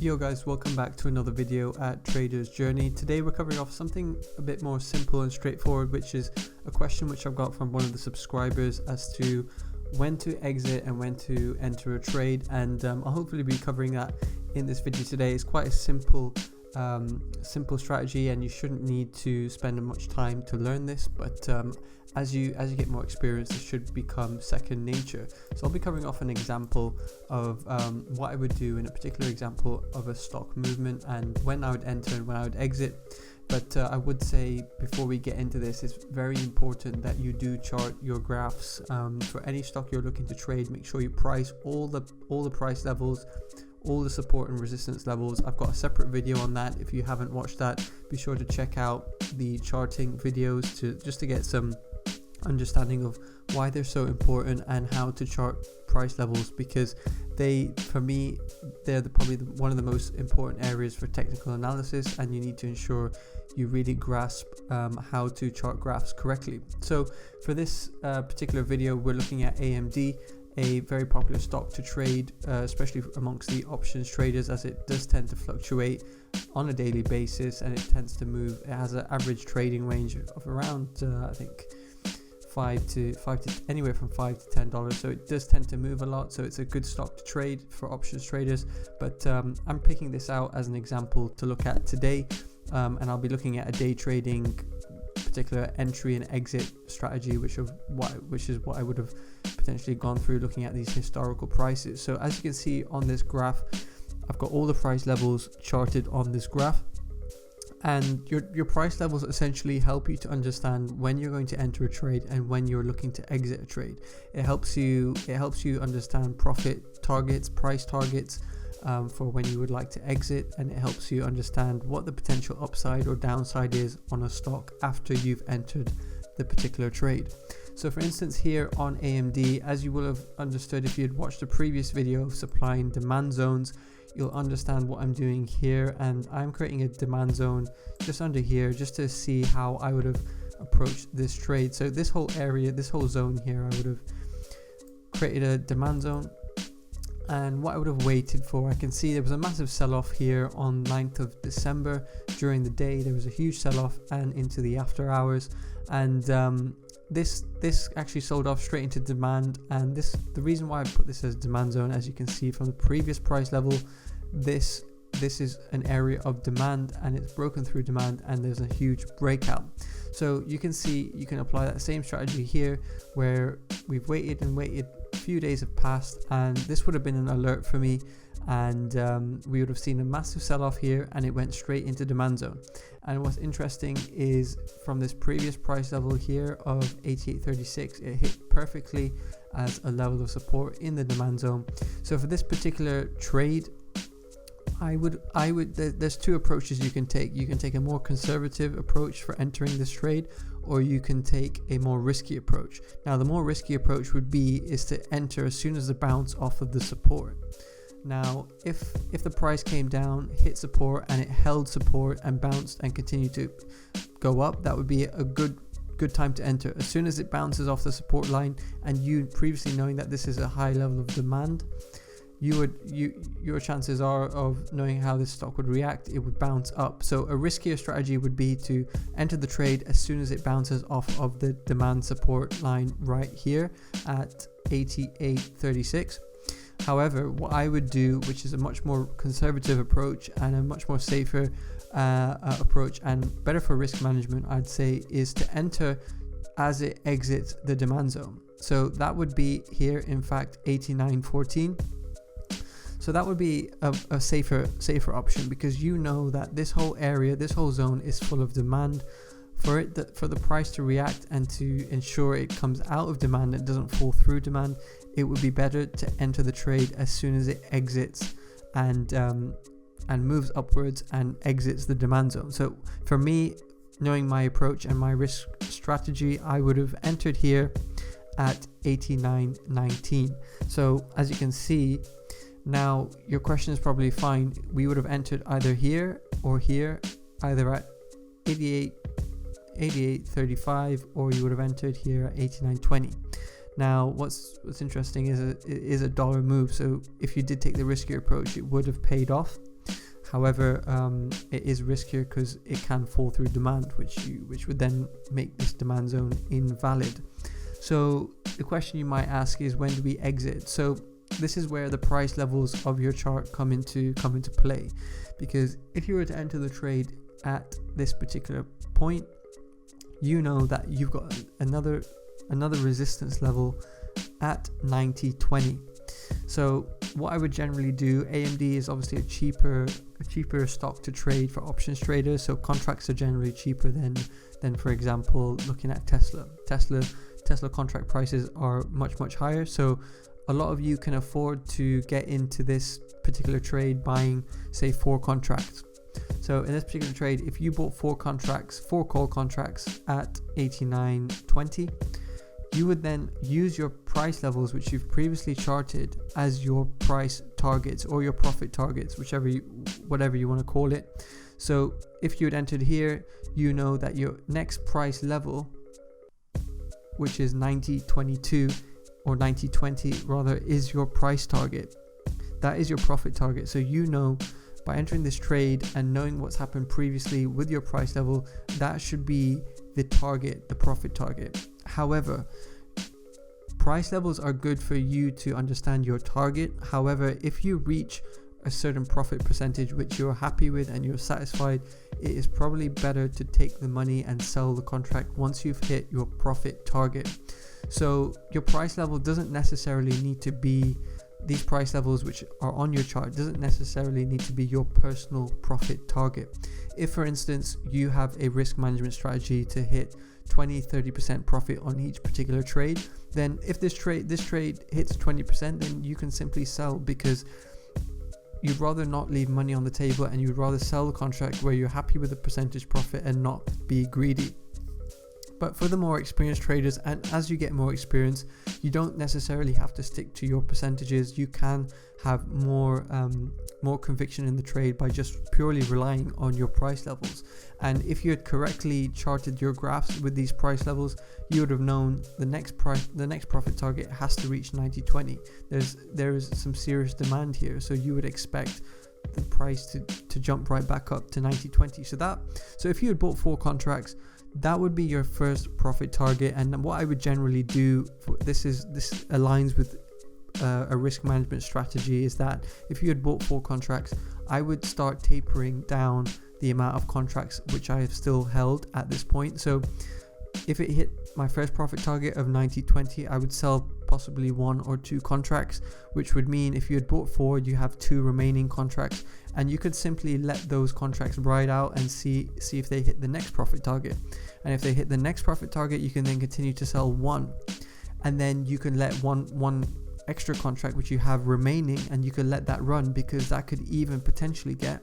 Yo guys, welcome back to another video at Trader's Journey. Today we're covering off something a bit more simple and straightforward, which is a question which I've got from one of the subscribers as to when to exit and when to enter a trade, and I'll hopefully be covering that in this video today. It's quite a simple strategy, and you shouldn't need to spend much time to learn this, but as you get more experience, it should become second nature. So I'll be covering off an example of what I would do in a particular example of a stock movement, and when I would enter and when I would exit. But I would say before we get into this, it's very important that you do chart your graphs for any stock you're looking to trade. Make sure you price all the price levels, all the support and resistance levels. I've got a separate video on that. If you haven't watched that, be sure to check out the charting videos just to get some understanding of why they're so important and how to chart price levels, because for me they're probably one of the most important areas for technical analysis, and you need to ensure you really grasp how to chart graphs correctly. So for this particular video, we're looking at AMD, a very popular stock to trade, especially amongst the options traders, as it does tend to fluctuate on a daily basis, and it tends to move. It has an average trading range of around I think anywhere from $5 to $10, so it does tend to move a lot. So it's a good stock to trade for options traders, but I'm picking this out as an example to look at today, and I'll be looking at a day trading particular entry and exit strategy, which is what I would have potentially gone through looking at these historical prices. So as you can see on this graph, I've got all the price levels charted on this graph, and your price levels essentially help you to understand when you're going to enter a trade and when you're looking to exit a trade. It helps you understand profit targets, price targets for when you would like to exit, and it helps you understand what the potential upside or downside is on a stock after you've entered the particular trade. So for instance, here on AMD, as you will have understood if you had watched the previous video of supply and demand zones, you'll understand what I'm doing here, and I'm creating a demand zone just under here just to see how I would have approached this trade. So this whole area, this whole zone here, I would have created a demand zone, and what I would have waited for, I can see there was a massive sell-off here on 9th of December. During the day there was a huge sell-off and into the after hours, and this actually sold off straight into demand. And the reason why I put this as demand zone, as you can see from the previous price level, this is an area of demand, and it's broken through demand, and there's a huge breakout. So you can see you can apply that same strategy here, where we've waited and waited, a few days have passed, and this would have been an alert for me, and we would have seen a massive sell-off here, and it went straight into demand zone. And what's interesting is from this previous price level here of 88.36, it hit perfectly as a level of support in the demand zone. So for this particular trade, there's two approaches you can take. You can take a more conservative approach for entering this trade, or you can take a more risky approach. Now the more risky approach is to enter as soon as the bounce off of the support. Now if the price came down, hit support, and it held support and bounced and continued to go up, that would be a good time to enter. As soon as it bounces off the support line, and you previously knowing that this is a high level of demand, your chances are of knowing how this stock would react, it would bounce up. So a riskier strategy would be to enter the trade as soon as it bounces off of the demand support line right here at 88.36. However, what I would do, which is a much more conservative approach and a much more safer approach and better for risk management, I'd say, is to enter as it exits the demand zone. So that would be here, in fact, 89.14. So that would be a safer option, because you know that this whole area, this whole zone is full of demand. For the price to react and to ensure it comes out of demand and doesn't fall through demand, it would be better to enter the trade as soon as it exits and moves upwards and exits the demand zone. So for me, knowing my approach and my risk strategy, I would have entered here at 89.19. So as you can see, now your question is probably fine. We would have entered either here or here, either at 88.35, or you would have entered here at 89.20. Now what's interesting is a dollar move, so if you did take the riskier approach, it would have paid off. However, it is riskier because it can fall through demand, which would then make this demand zone invalid. So the question you might ask is, when do we exit? So this is where the price levels of your chart come into play, because if you were to enter the trade at this particular point, you know that you've got another resistance level at 90.20. So what I would generally do, AMD is obviously a cheaper stock to trade for options traders, so contracts are generally cheaper than for example looking at Tesla contract prices are much higher. So a lot of you can afford to get into this particular trade buying, say, 4 contracts. So in this particular trade, if you bought 4 call contracts at 89.20, you would then use your price levels, which you've previously charted, as your price targets or your profit targets, whatever you want to call it. So if you had entered here, you know that your next price level, which is 90.22 or 90.20 rather, is your price target. That is your profit target. So you know, by entering this trade and knowing what's happened previously with your price level, that should be the target, the profit target. However, price levels are good for you to understand your target. However, if you reach a certain profit percentage which you're happy with and you're satisfied, it is probably better to take the money and sell the contract once you've hit your profit target. So your price level doesn't necessarily need to be, these price levels which are on your chart doesn't necessarily need to be your personal profit target. If, for instance, you have a risk management strategy to hit 20-30% profit on each particular trade, then if this trade hits 20%, then you can simply sell, because you'd rather not leave money on the table and you'd rather sell the contract where you're happy with the percentage profit and not be greedy. But for the more experienced traders, and as you get more experience, you don't necessarily have to stick to your percentages. You can have more conviction in the trade by just purely relying on your price levels. And if you had correctly charted your graphs with these price levels, you would have known the next profit target has to reach 90.20. There is some serious demand here, so you would expect the price to jump right back up to 90.20. So if you had bought 4 contracts, that would be your first profit target. And what I would generally do, this aligns with a risk management strategy, is that if you had bought 4 contracts, I would start tapering down the amount of contracts which I have still held at this point. So if it hit my first profit target of 90.20, I would sell possibly 1 or 2 contracts, which would mean if you had bought 4, you have 2 remaining contracts, and you could simply let those contracts ride out and see if they hit the next profit target. And if they hit the next profit target, you can then continue to sell 1, and then you can let one extra contract which you have remaining, and you can let that run, because that could even potentially get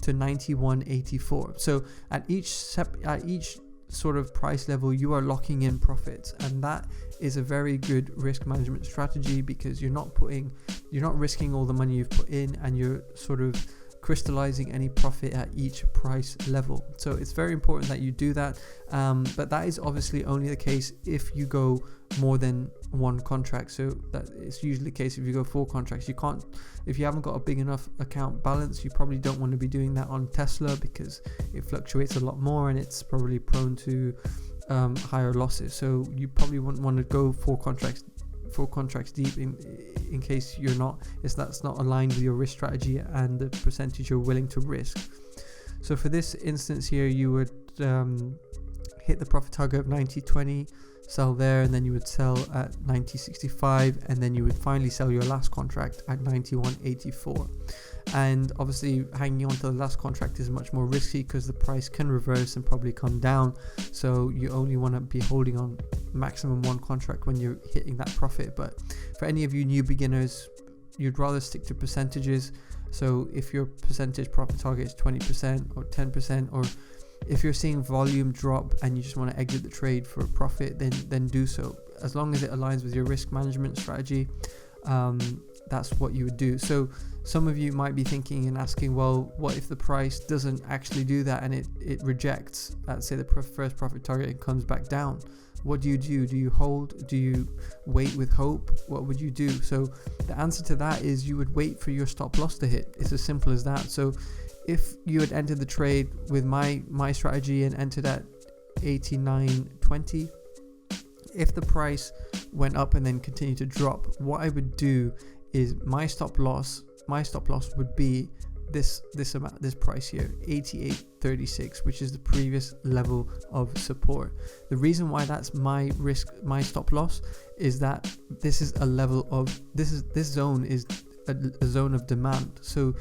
to 91.84. So at each sort of price level, you are locking in profits, and that is a very good risk management strategy, because you're not risking all the money you've put in, and you're sort of crystallizing any profit at each price level. So it's very important that you do that, but that is obviously only the case if you go more than 1 contract. So that it's usually the case if you go 4 contracts. You can't, if you haven't got a big enough account balance, you probably don't want to be doing that on Tesla, because it fluctuates a lot more and it's probably prone to higher losses. So you probably wouldn't want to go 4 contracts deep in case that's not aligned with your risk strategy and the percentage you're willing to risk. So for this instance here, you would hit the profit target of 90.20, sell there, and then you would sell at 90.65, and then you would finally sell your last contract at 91.84. And obviously hanging on to the last contract is much more risky, because the price can reverse and probably come down, so you only want to be holding on maximum 1 contract when you're hitting that profit. But for any of you new beginners, you'd rather stick to percentages. So if your percentage profit target is 20% or 10%, or if you're seeing volume drop and you just want to exit the trade for a profit, then do so, as long as it aligns with your risk management strategy. That's what you would do. So some of you might be thinking and asking, well, what if the price doesn't actually do that and it rejects, let's say, the first profit target and comes back down? What do you do? Do you hold? Do you wait with hope? What would you do? So the answer to that is you would wait for your stop loss to hit. It's as simple as that. So if you had entered the trade with my strategy and entered at 89.20, if the price went up and then continued to drop, what I would do is my stop loss would be this amount, this price here, 88.36, which is the previous level of support. The reason why that's my stop loss is that this is a level of this zone is a zone of demand. So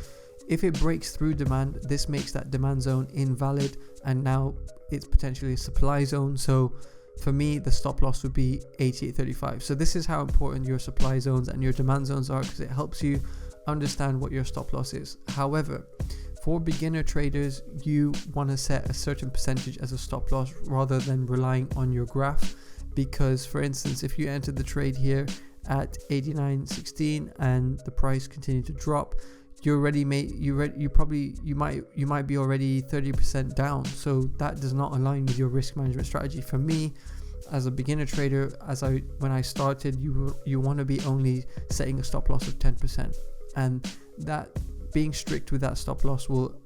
if it breaks through demand, this makes that demand zone invalid, and now it's potentially a supply zone. So for me, the stop loss would be 88.35. So this is how important your supply zones and your demand zones are, because it helps you understand what your stop loss is. However, for beginner traders, you want to set a certain percentage as a stop loss rather than relying on your graph, because for instance, if you entered the trade here at 89.16 and the price continued to drop, you might be already 30% down. So that does not align with your risk management strategy. For me, as a beginner trader, when I started, you want to be only setting a stop loss of 10%, and that being strict with that stop loss will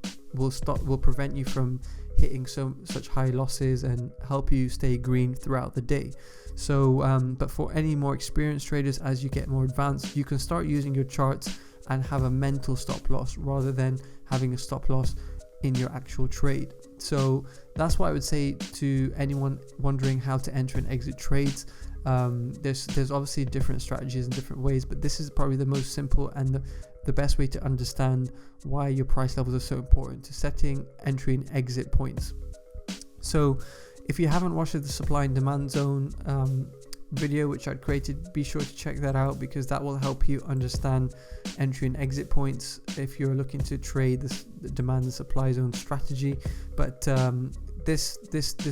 prevent you from hitting such high losses and help you stay green throughout the day. So but for any more experienced traders, as you get more advanced, you can start using your charts and have a mental stop loss rather than having a stop loss in your actual trade. So that's what I would say to anyone wondering how to enter and exit trades. There's obviously different strategies and different ways, but this is probably the most simple and the best way to understand why your price levels are so important to setting entry and exit points. So if you haven't watched the supply and demand zone video which I'd created, be sure to check that out, because that will help you understand entry and exit points if you're looking to trade the demand and supply zone strategy. But this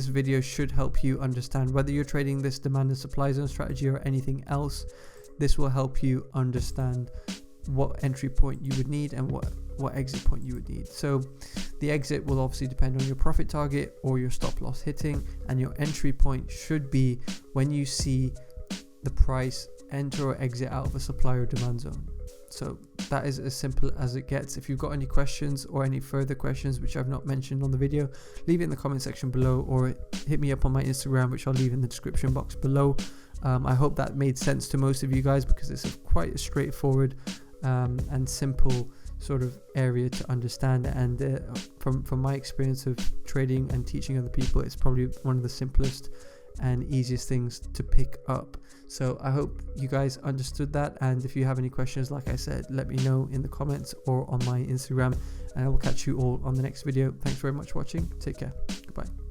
video should help you understand whether you're trading this demand and supply zone strategy or anything else. This will help you understand what entry point you would need and what exit point you would need. So the exit will obviously depend on your profit target or your stop loss hitting, and your entry point should be when you see the price enter or exit out of a supply or demand zone. So that is as simple as it gets. If you've got any questions or any further questions which I've not mentioned on the video, leave it in the comment section below, or hit me up on my Instagram, which I'll leave in the description box below. I hope that made sense to most of you guys, because it's quite a straightforward and simple sort of area to understand, and from my experience of trading and teaching other people, it's probably one of the simplest and easiest things to pick up. So I hope you guys understood that, and if you have any questions, like I said, let me know in the comments or on my Instagram, and I will catch you all on the next video. Thanks very much for watching. Take care. Goodbye.